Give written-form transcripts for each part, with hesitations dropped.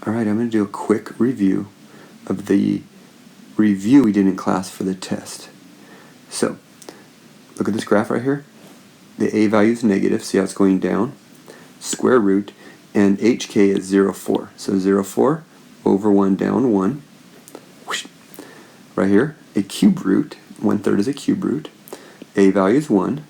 Alright, I'm going to do a quick review of the review we did in class for the test. So, look at this graph right here. The a value is negative, see how it's going down? Square root, and hk is 0.4. So 0.4 over 1 down 1. Whoosh. Right here, a cube root, 1/3 is a cube root. A value is 1.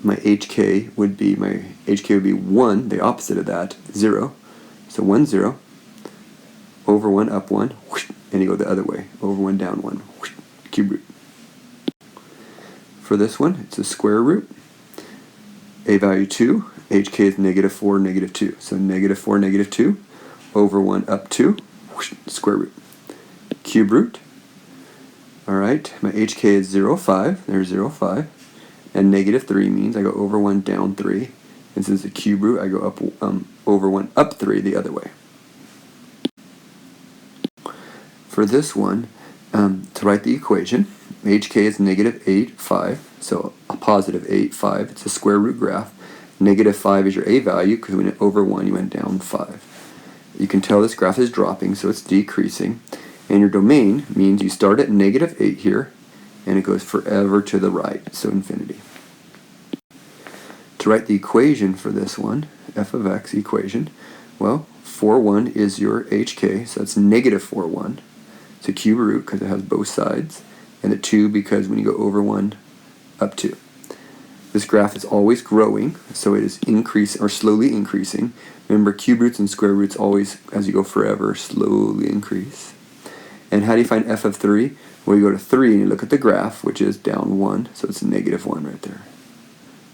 My hk would be 1, the opposite of that, 0. So 1, 0, over 1, up 1, whoosh, and you go the other way, over 1, down 1, whoosh, cube root. For this one, it's a square root. A value 2, hk is -4, -2. So -4, -2, over 1, up 2, whoosh, square root. Cube root. Alright, my hk is 0.5, there's 0.5. And -3 means I go over 1, down 3. And since the cube root, I go up over 1, up 3 the other way. For this one, to write the equation, hk is -8.5, so a positive 8.5. It's a square root graph. -5 is your a value, because when it over 1, you went down 5. You can tell this graph is dropping, so it's decreasing. And your domain means you start at -8 here, and it goes forever to the right, so infinity. To write the equation for this one, f of x equation, well, 4,1 is your hk, so that's -4,1. It's a cube root because it has both sides, and the 2 because when you go over 1, up 2. This graph is always growing, so it is increasing or slowly increasing. Remember, cube roots and square roots always, as you go forever, slowly increase. And how do you find f of 3? Well, you go to 3 and you look at the graph, which is down 1, so it's -1 right there.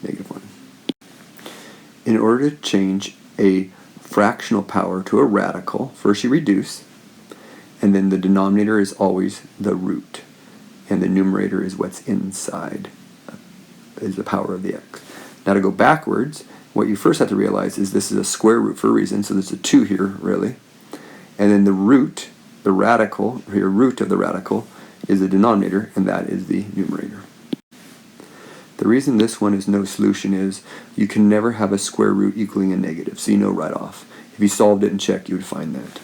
-1. In order to change a fractional power to a radical, first you reduce, and then the denominator is always the root, and the numerator is what's inside, is the power of the x. Now to go backwards, what you first have to realize is this is a square root for a reason, so there's a 2 here, really. And then the root, the radical, or root of the radical, is the denominator, and that is the numerator. The reason this one is no solution is you can never have a square root equaling a negative, so you know right off. If you solved it and checked, you would find that.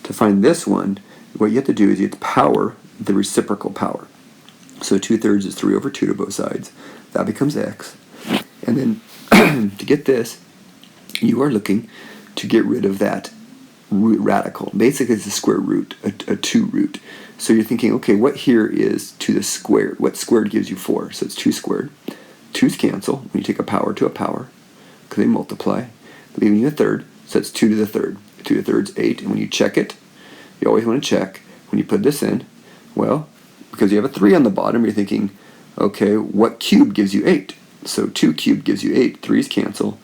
To find this one, what you have to do is you have to power the reciprocal power. So 2/3 is 3 over 2 to both sides. That becomes x. And then to get this, you are looking to get rid of that root radical. Basically, it's a square root, a 2 root. So you're thinking, okay, what here is 2 to the squared? What squared gives you 4? So it's 2 squared. 2's cancel when you take a power to a power, because they multiply, leaving you a third. So it's 2 to the third. 2 to the third is 8. And when you check it, you always want to check when you put this in. Well, because you have a 3 on the bottom, you're thinking, okay, what cube gives you 8? So 2 cubed gives you 8. 3's cancel.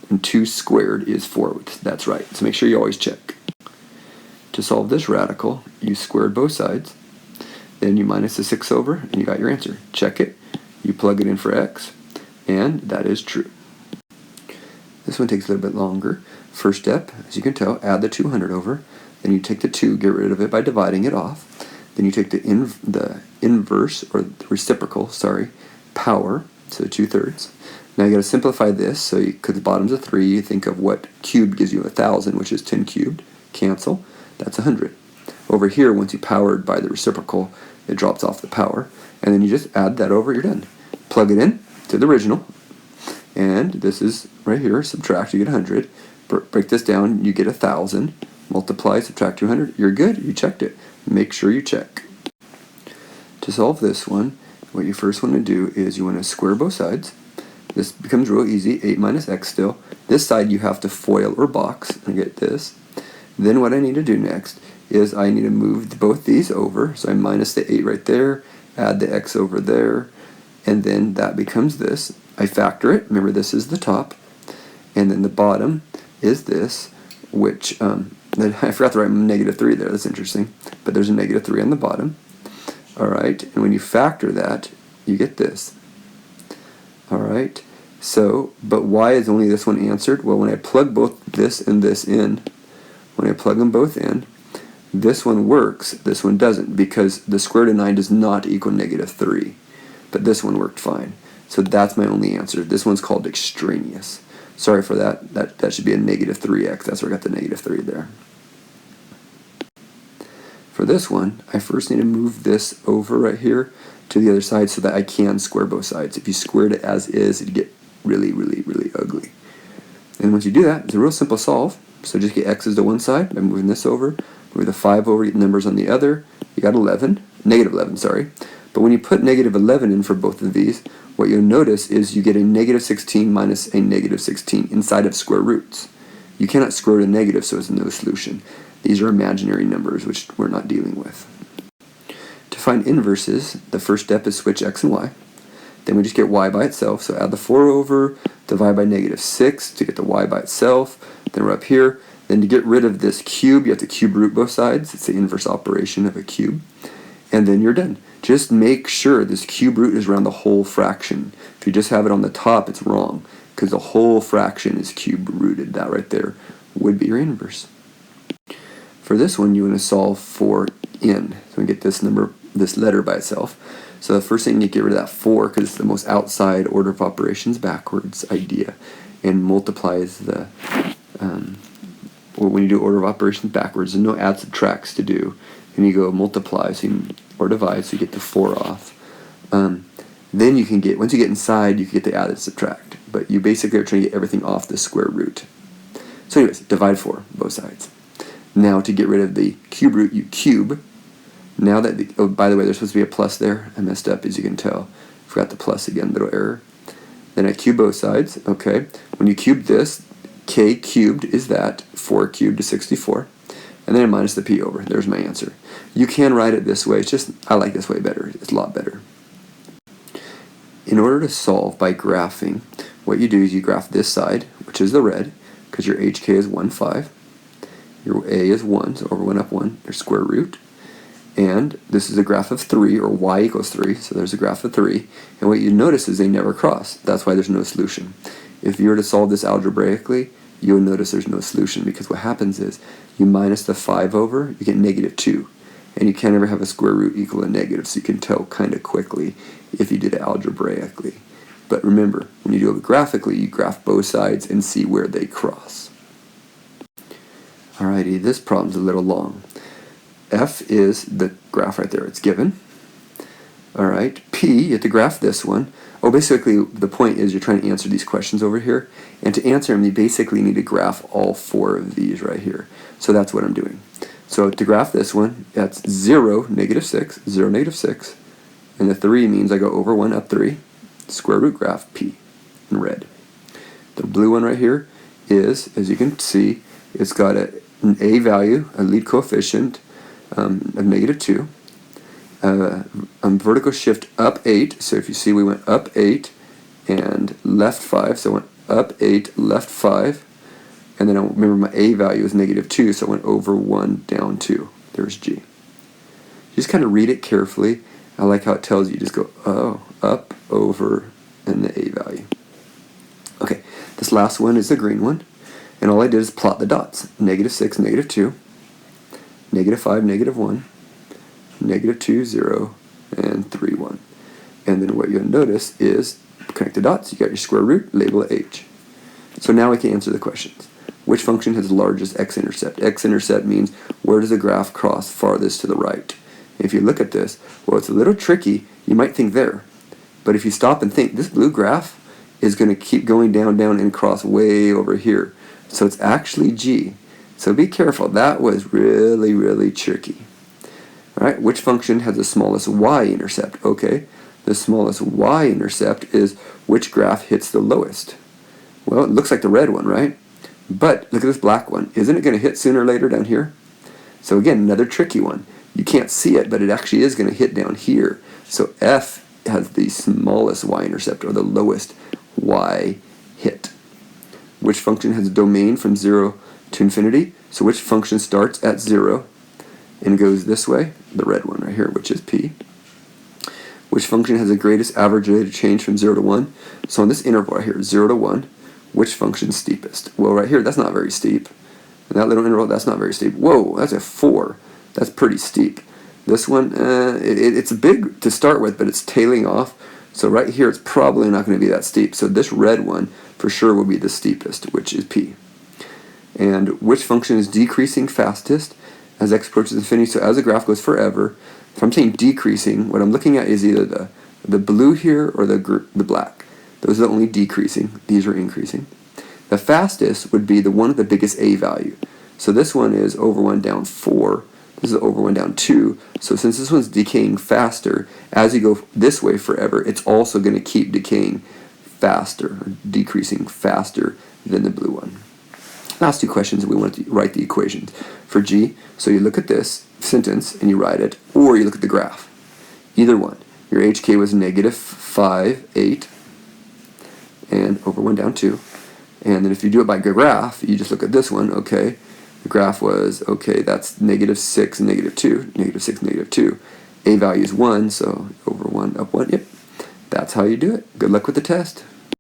And 2 squared is 4. That's right. So make sure you always check. To solve this radical, you squared both sides. Then you minus the 6 over, and you got your answer. Check it. You plug it in for x, and that is true. This one takes a little bit longer. First step, as you can tell, add the 200 over. Then you take the 2, get rid of it by dividing it off. Then you take the inverse, or the reciprocal, power, so 2/3. Now you got to simplify this, so because the bottom's a 3, you think of what cubed gives you 1,000, which is 10 cubed. Cancel. That's 100. Over here, once you powered by the reciprocal, it drops off the power. And then you just add that over, you're done. Plug it in to the original. And this is right here, subtract, you get 100. Break this down, you get 1,000. Multiply, subtract 200, you're good, you checked it. Make sure you check. To solve this one, what you first want to do is you want to square both sides. This becomes real easy, 8 minus x still. This side you have to FOIL or box, and get this. Then what I need to do next is I need to move both these over. So I minus the 8 right there, add the x over there, and then that becomes this. I factor it. Remember, this is the top. And then the bottom is this, which, I forgot to write -3 there. That's interesting. But there's a -3 on the bottom. All right. And when you factor that, you get this. All right. So, but why is only this one answered? Well, when I plug both this and this in, when I plug them both in, this one works, this one doesn't, because the square root of 9 does not equal -3. But this one worked fine. So that's my only answer. This one's called extraneous. Sorry for that. That should be a -3x. That's where I got the -3 there. for this one, I first need to move this over right here to the other side so that I can square both sides. If you squared it as is, it'd get really, really, really ugly. And once you do that, it's a real simple solve. So just get x's to one side by moving this over, move the 5 over, get numbers on the other. You got 11, negative 11, sorry. But when you put negative 11 in for both of these, what you'll notice is you get a negative 16 minus a negative 16 inside of square roots. You cannot square root a negative, so it's no solution. These are imaginary numbers, which we're not dealing with. To find inverses, the first step is switch x and y. Then we just get y by itself, so add the 4 over, divide by negative 6 to get the y by itself. Then we're up here. Then to get rid of this cube, you have to cube root both sides. It's the inverse operation of a cube. And then you're done. Just make sure this cube root is around the whole fraction. If you just have it on the top, it's wrong, because the whole fraction is cube rooted. That right there would be your inverse. For this one, you want to solve for n. So we get this number, this letter by itself. So the first thing, you get rid of that 4 because it's the most outside order of operations backwards idea, and multiplies the, when you do order of operations backwards, there's no add subtracts to do. And you go multiply or divide, so you get the 4 off. Then you can get, once you get inside, you can get the add and subtract. But you basically are trying to get everything off the square root. So anyways, divide 4, both sides. Now to get rid of the cube root, you cube. Now that, oh, by the way, there's supposed to be a plus there. I messed up, as you can tell. Forgot the plus again, little error. Then I cube both sides, okay. When you cube this, k cubed is that, 4 cubed is 64. And then I minus the p over. There's my answer. You can write it this way. It's just, I like this way better. It's a lot better. In order to solve by graphing, what you do is you graph this side, which is the red, because your hk is 1, 5. Your a is 1, so over 1 up 1, your square root. And this is a graph of 3, or y equals 3, so there's a graph of 3. And what you notice is they never cross. That's why there's no solution. If you were to solve this algebraically, you'll notice there's no solution, because what happens is you minus the 5 over, you get negative 2. And you can't ever have a square root equal a negative, so you can tell kind of quickly if you did it algebraically. But remember, when you do it graphically, you graph both sides and see where they cross. Alrighty, this problem's a little long. F is the graph right there, it's given. Alright, P, you have to graph this one. Oh, basically, the point is you're trying to answer these questions over here. And to answer them, you basically need to graph all 4 of these right here. So that's what I'm doing. So to graph this one, that's 0, negative 6, 0, negative 6. And the 3 means I go over 1, up 3. Square root graph, P, in red. The blue one right here is, as you can see, it's got an A value, a lead coefficient of negative 2. Vertical shift up 8, so if you see we went up 8 and left 5, so I went up 8, left 5, and then I remember my A value is negative 2, so I went over 1, down 2. There's G. Just kind of read it carefully. I like how it tells you, just go, oh, up, over, and the A value. Okay, this last one is the green one, and all I did is plot the dots. Negative 6, negative 2, negative 5, negative 1, negative 2, 0, and 3, 1. And then what you'll notice is, connect the dots, you got your square root, label it h. So now we can answer the questions. Which function has the largest x-intercept? X-intercept means where does the graph cross farthest to the right? If you look at this, well, it's a little tricky. You might think there. But if you stop and think, this blue graph is going to keep going down, down, and cross way over here. So it's actually G. So be careful. That was really, really tricky. All right, which function has the smallest y-intercept? Okay, the smallest y-intercept is which graph hits the lowest. Well, it looks like the red one, right? But look at this black one. Isn't it going to hit sooner or later down here? So again, another tricky one. You can't see it, but it actually is going to hit down here. So F has the smallest y-intercept, or the lowest y hit. Which function has a domain from 0 to infinity? So which function starts at 0 and goes this way? The red one right here, which is P. Which function has the greatest average rate of change from 0 to 1? So on this interval right here, 0 to 1, which function's steepest? Well, right here, that's not very steep. And that little interval, that's not very steep. Whoa, that's a 4. That's pretty steep. This one, it's big to start with, but it's tailing off. So right here, it's probably not going to be that steep. So this red one, for sure, will be the steepest, which is P. And which function is decreasing fastest? as x approaches infinity. So as the graph goes forever, if I'm saying decreasing, what I'm looking at is either the blue here or the black. Those are only decreasing. These are increasing. The fastest would be the one with the biggest a value. So this one is over 1 down 4. This is over 1 down 2. So since this one's decaying faster, as you go this way forever, it's also going to keep decaying faster, or decreasing faster than the blue one. Last two questions, we want to write the equations for G. So you look at this sentence and you write it, or you look at the graph. Either one. Your HK was negative 5, 8, and over 1 down 2. And then if you do it by graph, you just look at this one, okay. The graph was, okay, that's negative 6 and negative 2, negative 6, negative 2. A value is 1, so over 1, up 1, yep. That's how you do it. Good luck with the test.